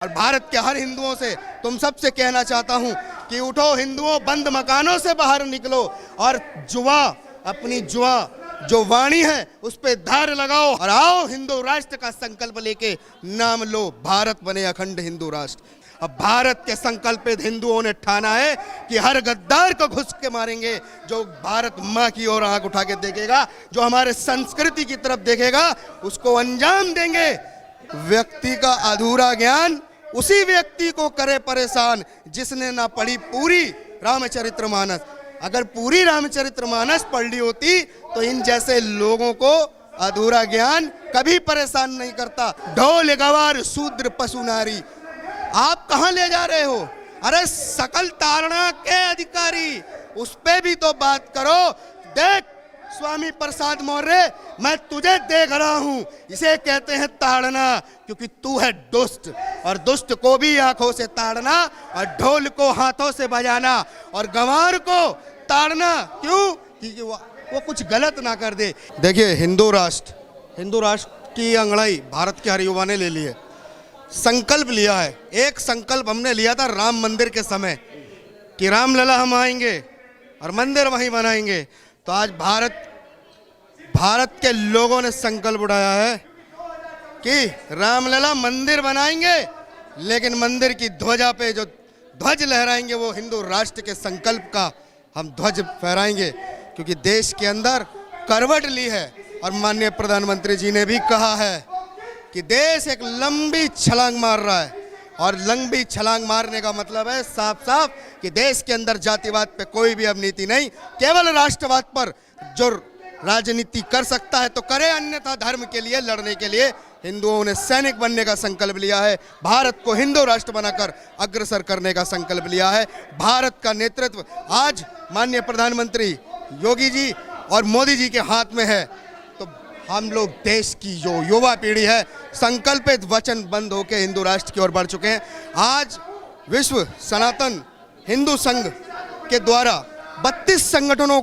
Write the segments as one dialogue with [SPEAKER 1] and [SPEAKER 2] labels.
[SPEAKER 1] और भारत के हर हिंदुओं से तुम सबसे कहना चाहता हूं कि उठो हिंदुओं, बंद मकानों से बाहर निकलो और जुआ, अपनी जुआ जो वाणी है उस पे धार लगाओ और आओ हिंदू राष्ट्र का संकल्प लेके नाम लो, भारत बने अखंड हिंदू राष्ट्र। अब भारत के संकल्पित हिंदुओं ने ठाना है कि हर गद्दार को घुस के मारेंगे, जो भारत माँ की ओर आंख उठा के देखेगा, जो हमारे संस्कृति की तरफ देखेगा, उसको अंजाम देंगे। व्यक्ति का अधूरा ज्ञान उसी व्यक्ति को करे परेशान जिसने ना पढ़ी पूरी रामचरितमानस। अगर पूरी रामचरितमानस पढ़ ली होती तो इन जैसे लोगों को अधूरा ज्ञान कभी परेशान नहीं करता। ढोल गवार शूद्र पशु नारी, आप कहां ले जा रहे हो? अरे सकल तारणा के अधिकारी, उस पे भी तो बात करो। देख स्वामी प्रसाद मौर्य, मैं तुझे देख रहा हूं, इसे कहते हैं ताड़ना, क्योंकि तू है दुष्ट, और दुष्ट को भी आंखों से ताड़ना और ढोल को हाथों से बजाना और गंवार को ताड़ना। क्यों? क्योंकि वो कुछ गलत ना कर दे। देखिए हिंदू राष्ट्र की अंगड़ाई भारत के हर युवा ने ले ली है, संकल्प लिया है। एक संकल्प हमने लिया था राम मंदिर के समय कि रामलला हम आएंगे और मंदिर वहीं बनाएंगे। तो आज भारत के लोगों ने संकल्प उठाया है कि रामलला मंदिर बनाएंगे, लेकिन मंदिर की ध्वजा पे जो ध्वज लहराएंगे वो हिंदू राष्ट्र के संकल्प का हम ध्वज फहराएंगे, क्योंकि देश के अंदर करवट ली है। और माननीय प्रधानमंत्री जी ने भी कहा है कि देश एक लंबी छलांग मार रहा है, और लंबी छलांग मारने का मतलब है साफ साफ कि देश के अंदर जातिवाद पे कोई भी अब नीति नहीं, केवल राष्ट्रवाद पर जो राजनीति कर सकता है तो करे, अन्यथा धर्म के लिए लड़ने के लिए हिंदुओं ने सैनिक बनने का संकल्प लिया है। भारत को हिंदू राष्ट्र बनाकर अग्रसर करने का संकल्प लिया है। भारत का नेतृत्व आज माननीय प्रधानमंत्री योगी जी और मोदी जी के हाथ में है। तो हम लोग देश की जो युवा पीढ़ी है संकल्पित वचनबद्ध होकर हिंदू राष्ट्र की ओर बढ़ चुके हैं। आज विश्व सनातन हिंदू संघ के द्वारा 32 संगठनों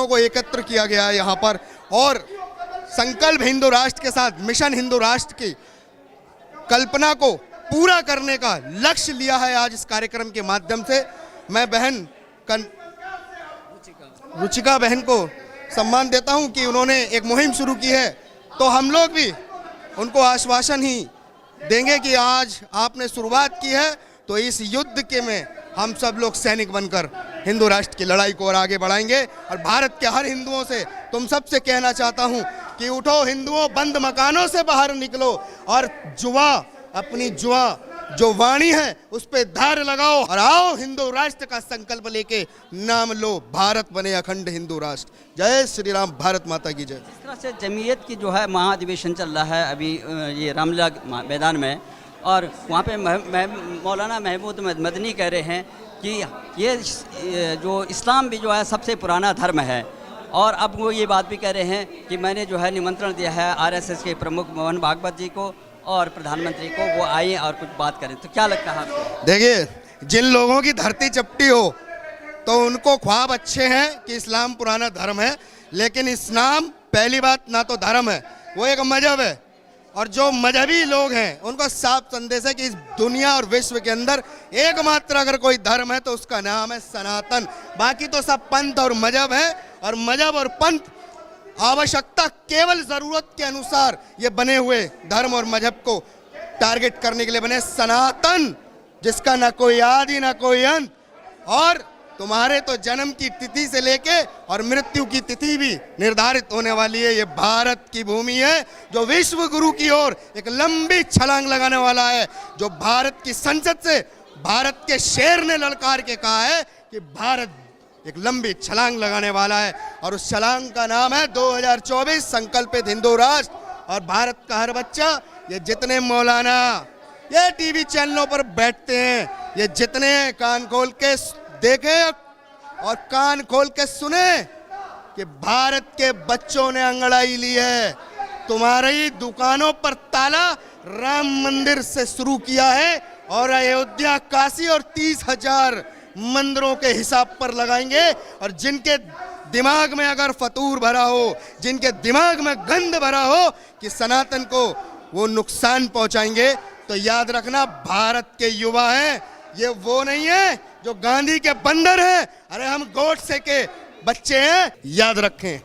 [SPEAKER 1] को एकत्र किया गया है यहाँ पर, और संकल्प हिंदू राष्ट्र के साथ मिशन हिंदू राष्ट्र की कल्पना को पूरा करने का लक्ष्य लिया है। आज इस कार्यक्रम के माध्यम से मैं बहन रुचिका बहन को सम्मान देता हूं कि उन्होंने एक मुहिम शुरू की है। तो हम लोग भी उनको आश्वासन ही देंगे कि आज आपने शुरुआत की है तो इस युद्ध के में हम सब लोग सैनिक बनकर हिंदू राष्ट्र की लड़ाई को और आगे बढ़ाएंगे। और भारत के हर हिंदुओं से तुम सबसे कहना चाहता हूं कि उठो हिंदुओं, बंद मकानों से बाहर निकलो और जुआ, अपनी जुआ जो वाणी है उस पे धार लगाओ और आओ हिंदू राष्ट्र का संकल्प लेके नाम लो, भारत बने अखंड हिंदू राष्ट्र। जय श्री राम, भारत माता की जय।
[SPEAKER 2] इस तरह से जमीयत की जो है महाधिवेशन चल रहा है अभी ये रामलीला मैदान में, और वहाँ पे मौलाना महमूद मदनी कह रहे हैं कि ये जो इस्लाम भी जो है सबसे पुराना धर्म है। और अब वो ये बात भी कह रहे हैं कि मैंने जो है निमंत्रण दिया है आरएसएस के प्रमुख मोहन भागवत जी को और प्रधानमंत्री को, वो आए और कुछ बात करें। तो क्या लगता है आपको?
[SPEAKER 1] देखिए, जिन लोगों की धरती चपटी हो तो उनको ख्वाब अच्छे हैं कि इस्लाम पुराना धर्म है, लेकिन इस्लाम पहली बात ना तो धर्म है, वो एक मजहब है। और जो मजहबी लोग हैं उनको साफ संदेश है कि इस दुनिया और विश्व के अंदर एकमात्र अगर कोई धर्म है तो उसका नाम है सनातन। बाकी तो सब पंथ और मजहब है, और मजहब और पंथ आवश्यकता केवल जरूरत के अनुसार ये बने हुए धर्म और मजहब को टारगेट करने के लिए बने। सनातन जिसका ना कोई आदि ना कोई अंत, और तुम्हारे तो जन्म की तिथि से लेके और मृत्यु की तिथि भी निर्धारित होने वाली है। ये भारत की भूमि है जो विश्व गुरु की ओर एक लंबी छलांग लगाने वाला है, जो भारत की संसद से भारत के शेर ने ललकार के कहा है कि भारत एक लंबी छलांग लगाने वाला है, और उस छलांग का नाम है 2024 संकल्पित हिंदू राष्ट्र। और भारत का हर बच्चा, ये जितने मौलाना ये टीवी चैनलों पर बैठते हैं, ये जितने कान खोल के देखे और कान खोल के सुने कि भारत के बच्चों ने अंगड़ाई ली है। तुम्हारी दुकानों पर ताला राम मंदिर से शुरू किया है, और अयोध्या, काशी और 30,000 मंदिरों के हिसाब पर लगाएंगे। और जिनके दिमाग में अगर फतूर भरा हो, जिनके दिमाग में गंध भरा हो कि सनातन को वो नुकसान पहुंचाएंगे, तो याद रखना भारत के युवा हैं, ये वो नहीं है जो गांधी के बंदर हैं। अरे हम गोडसे के बच्चे हैं, याद रखें।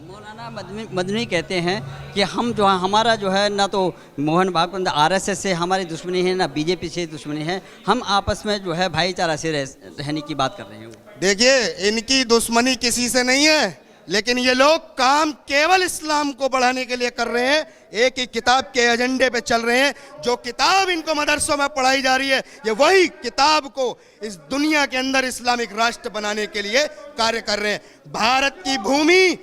[SPEAKER 2] मौलाना मदनी कहते हैं कि हम जो है हमारा जो है ना तो मोहन भागवत आरएसएस से हमारी दुश्मनी है, ना बीजेपी से दुश्मनी है, हम आपस में जो है भाईचारा से रहने की बात कर रहे हैं।
[SPEAKER 1] देखिए, इनकी दुश्मनी किसी से नहीं है, लेकिन ये लोग काम केवल इस्लाम को बढ़ाने के लिए कर रहे हैं। एक ही किताब के एजेंडे पे चल रहे हैं। जो किताब इनको मदरसों में पढ़ाई जा रही है, ये वही किताब को इस दुनिया के अंदर इस्लामिक राष्ट्र बनाने के लिए कार्य कर रहे हैं। भारत की भूमि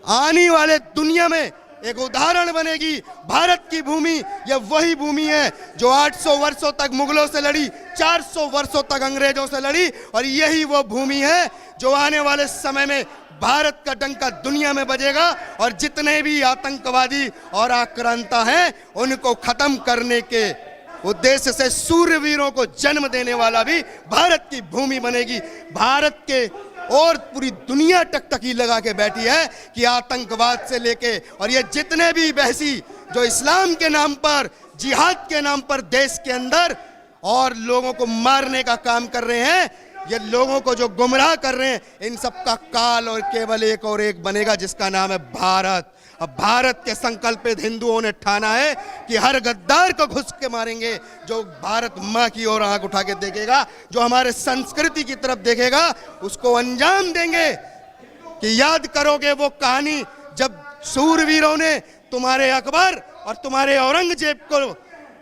[SPEAKER 1] आने वाले दुनिया में एक उदाहरण बनेगी। भारत की भूमि यह वही भूमि है जो 800 वर्षों तक मुगलों से लड़ी, 400 वर्षों तक अंग्रेजों से लड़ी, और यही वो भूमि है जो आने वाले समय में भारत का डंका दुनिया में बजेगा। और जितने भी आतंकवादी और आक्रांता हैं, उनको खत्म करने के उद्देश्य से सूर्यवीरों को जन्म देने वाला भी भारत की भूमि बनेगी। भारत के और पूरी दुनिया टकटकी लगा के बैठी है कि आतंकवाद से लेके और ये जितने भी बहसी जो इस्लाम के नाम पर, जिहाद के नाम पर देश के अंदर और लोगों को मारने का काम कर रहे हैं, ये लोगों को जो गुमराह कर रहे हैं, इन सब का काल और केवल एक और एक बनेगा, जिसका नाम है भारत। अब भारत के संकल्पित हिंदुओं ने ठाना है कि हर गद्दार को घुस के मारेंगे, जो भारत माँ की ओर आंख उठा के देखेगा, जो हमारे संस्कृति की तरफ देखेगा, उसको अंजाम देंगे। कि याद करोगे वो कहानी जब सूरवीरों ने तुम्हारे अकबर और तुम्हारे औरंगजेब को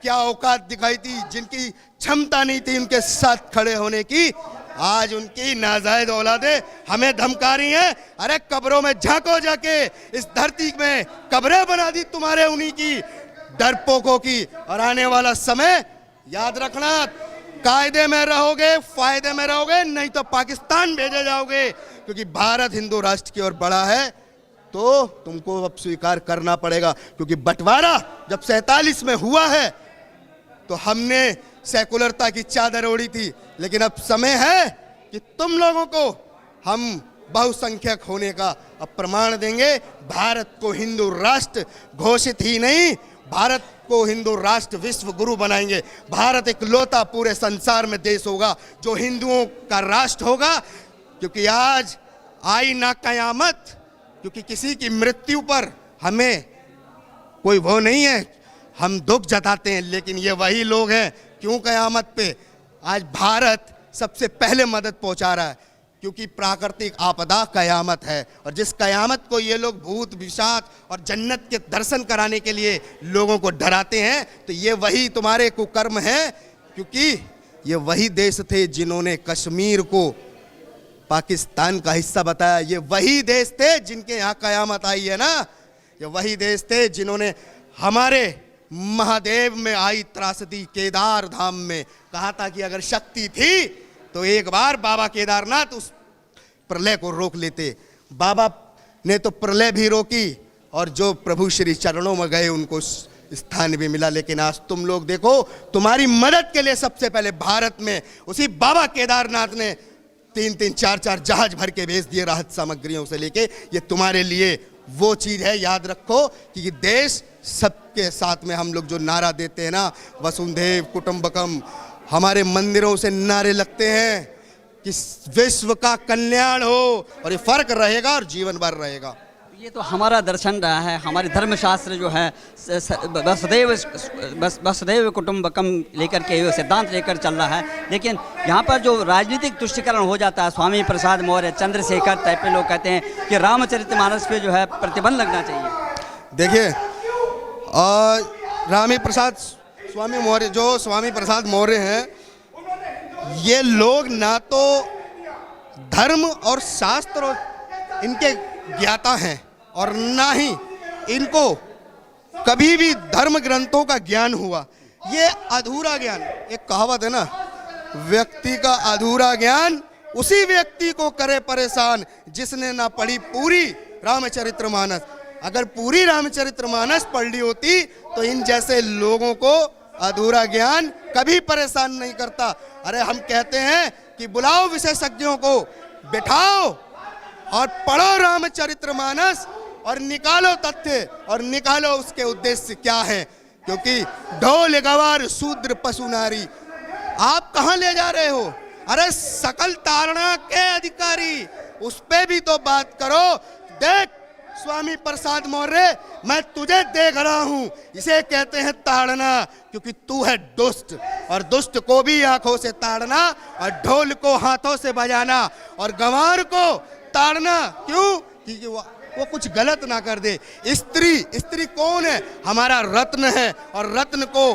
[SPEAKER 1] क्या औकात दिखाई थी, जिनकी क्षमता नहीं थी उनके साथ खड़े होने की। आज उनकी नाजायज औलादे हमें धमका रही हैं। अरे कब्रों में झांको जाके, इस धरती में कब्रें बना दी तुम्हारे उन्हीं की डरपोकों की। और आने वाला समय याद रखना, कायदे में रहोगे, फायदे में रहोगे, नहीं तो पाकिस्तान भेजे जाओगे। क्योंकि भारत हिंदू राष्ट्र की ओर बढ़ा है तो तुमको अब स्वीकार करना पड़ेगा। क्योंकि बंटवारा जब 47 में हुआ है तो हमने सेकुलरता की चादर ओढ़ी थी, लेकिन अब समय है कि तुम लोगों को हम बहुसंख्यक होने का अब प्रमाण देंगे। भारत को हिंदू राष्ट्र घोषित ही नहीं, भारत को हिंदू राष्ट्र विश्व गुरु बनाएंगे। भारत एक लौता पूरे संसार में देश होगा जो हिंदुओं का राष्ट्र होगा। क्योंकि आज आई ना कयामत, क्योंकि किसी की मृत्यु पर हमें कोई वो नहीं है, हम दुख जताते हैं, लेकिन ये वही लोग हैं क्यों कयामत पे आज भारत सबसे पहले मदद पहुंचा रहा है। क्योंकि प्राकृतिक आपदा कयामत है, और जिस कयामत को ये लोग भूत पिशाच और जन्नत के दर्शन कराने के लिए लोगों को डराते हैं, तो ये वही तुम्हारे कुकर्म हैं। क्योंकि ये वही देश थे जिन्होंने कश्मीर को पाकिस्तान का हिस्सा बताया। ये वही देश थे जिनके यहाँ कयामत आई है ना। ये वही देश थे जिन्होंने हमारे महादेव में आई त्रासदी, केदार धाम में कहा था कि अगर शक्ति थी तो एक बार बाबा केदारनाथ उस प्रलय को रोक लेते। बाबा ने तो प्रलय भी रोकी, और जो प्रभु श्री चरणों में गए उनको स्थान भी मिला। लेकिन आज तुम लोग देखो, तुम्हारी मदद के लिए सबसे पहले भारत में उसी बाबा केदारनाथ ने 3-3, 4-4 जहाज भर के भेज दिए राहत सामग्रियों से लेके। ये तुम्हारे लिए वो चीज़ है। याद रखो कि देश सबके साथ में हम लोग जो नारा देते हैं ना, वसुंधैव कुटुंबकम, हमारे मंदिरों से नारे लगते हैं कि विश्व का कल्याण हो, और ये फर्क रहेगा और जीवन भर रहेगा।
[SPEAKER 2] ये तो हमारा दर्शन रहा है। हमारे धर्मशास्त्र जो है वसुधैव कुटुंबकम लेकर के सिद्धांत लेकर चल रहा है। लेकिन यहाँ पर जो राजनीतिक तुष्टीकरण हो जाता है, स्वामी प्रसाद मौर्य, चंद्रशेखर टाइप के लोग कहते हैं कि रामचरितमानस पे जो है प्रतिबंध लगना चाहिए।
[SPEAKER 1] देखिए, स्वामी प्रसाद मौर्य हैं, ये लोग ना तो धर्म और शास्त्र और इनके ज्ञाता हैं, और ना ही इनको कभी भी धर्म ग्रंथों का ज्ञान हुआ। ये अधूरा ज्ञान, एक कहावत है ना, व्यक्ति का अधूरा ज्ञान उसी व्यक्ति को करे परेशान जिसने ना पढ़ी पूरी रामचरितमानस। अगर पूरी रामचरितमानस पढ़ ली होती तो इन जैसे लोगों को अधूरा ज्ञान कभी परेशान नहीं करता। अरे हम कहते हैं कि बुलाओ विशेषज्ञों को, बिठाओ और पढ़ो रामचरितमानस और निकालो तथ्य और निकालो उसके उद्देश्य क्या है। क्योंकि ढोल गवार शूद्र पशु नारी। आप कहां ले जा रहे हो? अरे सकल ताड़ना के अधिकारी, उस पे भी तो बात करो। देख स्वामी प्रसाद मौर्य, मैं तुझे देख रहा हूं, इसे कहते हैं ताड़ना, क्योंकि तू है दुष्ट, और दुष्ट को भी आंखों से ताड़ना और ढोल को हाथों से बजाना और गंवार को ताड़ना। क्यों? क्योंकि वो कुछ गलत ना कर दे। स्त्री कौन है? हमारा रत्न है, और रत्न को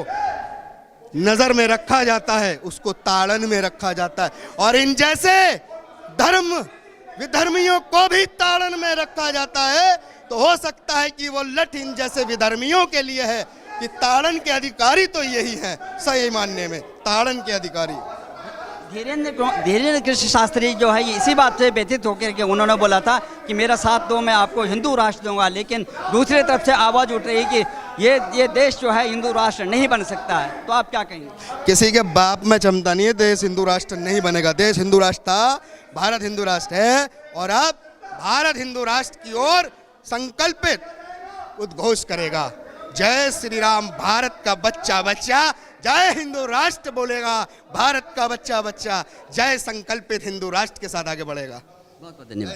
[SPEAKER 1] नजर में रखा जाता है, उसको ताड़न में रखा जाता है। और इन जैसे धर्म विधर्मियों को भी ताड़न में रखा जाता है। तो हो सकता है कि वो लठ इन जैसे विधर्मियों के लिए है कि ताड़न के अधिकारी तो यही हैं, सही मानने में ताड़न के अधिकारी।
[SPEAKER 2] धीरेन्द्र कृष्ण शास्त्री जो है ये इसी बात से व्यथित होकर के उन्होंने बोला था कि मेरा साथ दो, मैं आपको हिंदू राष्ट्र दूंगा। लेकिन दूसरी तरफ से आवाज़ उठ रही है कि ये देश जो है हिंदू राष्ट्र नहीं बन सकता है। तो आप क्या कहेंगे?
[SPEAKER 1] किसी के बाप में चमता नहीं है, देश हिंदू राष्ट्र नहीं बनेगा। देश हिंदू राष्ट्र था, भारत हिंदू राष्ट्र है, और अब भारत हिंदू राष्ट्र की ओर संकल्पित उद्घोष करेगा। जय श्री राम, भारत का बच्चा बच्चा, जय हिंदू राष्ट्र बोलेगा, भारत का बच्चा बच्चा, जय संकल्पित हिंदू राष्ट्र के साथ आगे बढ़ेगा।
[SPEAKER 2] बहुत बहुत धन्यवाद।